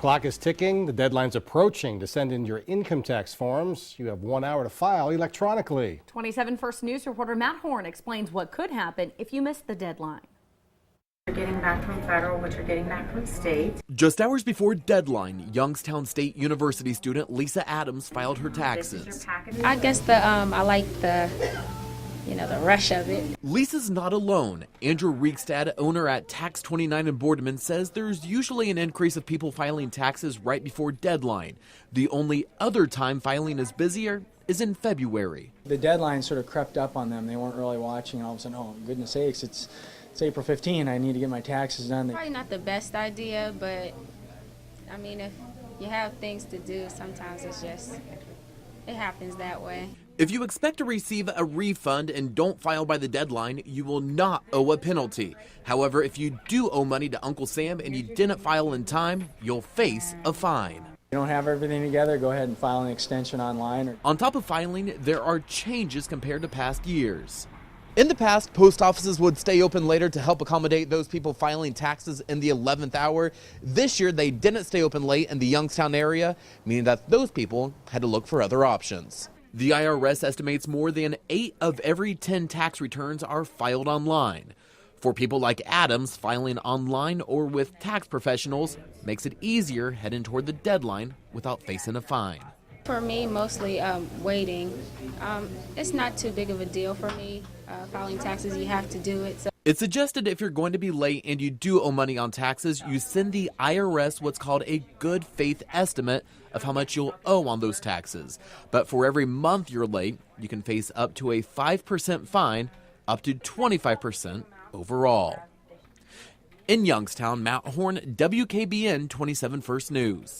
Clock is ticking. The deadline's approaching to send in your income tax forms. You have 1 hour to file electronically. 27 First News reporter Matt Horn explains what could happen if you miss the deadline. You're getting back from federal, what you're getting back from state. Just hours before deadline, Youngstown State University student Lisa Adams filed her taxes. I guess I like the rush of it. Lisa's not alone. Andrew Riekstad, owner at Tax 29 in Boardman, says there's usually an increase of people filing taxes right before deadline. The only other time filing is busier is in February. The deadline sort of crept up on them. They weren't really watching, and all of a sudden, oh, goodness sakes, it's April 15. I need to get my taxes done. Probably not the best idea, but I mean, if you have things to do, sometimes it happens that way. If you expect to receive a refund and don't file by the deadline, you will not owe a penalty. However, if you do owe money to Uncle Sam and you didn't file in time, you'll face a fine. You don't have everything together, go ahead and file an extension online. On top of filing, there are changes compared to past years. In the past, post offices would stay open later to help accommodate those people filing taxes in the 11th hour. This year, they didn't stay open late in the Youngstown area, meaning that those people had to look for other options. The IRS estimates more than 8 of every 10 tax returns are filed online. For people like Adams, filing online or with tax professionals makes it easier heading toward the deadline without facing a fine. For me, mostly waiting. It's not too big of a deal for me. Filing taxes, you have to do it. So. It's suggested if you're going to be late and you do owe money on taxes, you send the IRS what's called a good faith estimate of how much you'll owe on those taxes. But for every month you're late, you can face up to a 5% fine, up to 25% overall. In Youngstown, Matt Horn, WKBN 27 First News.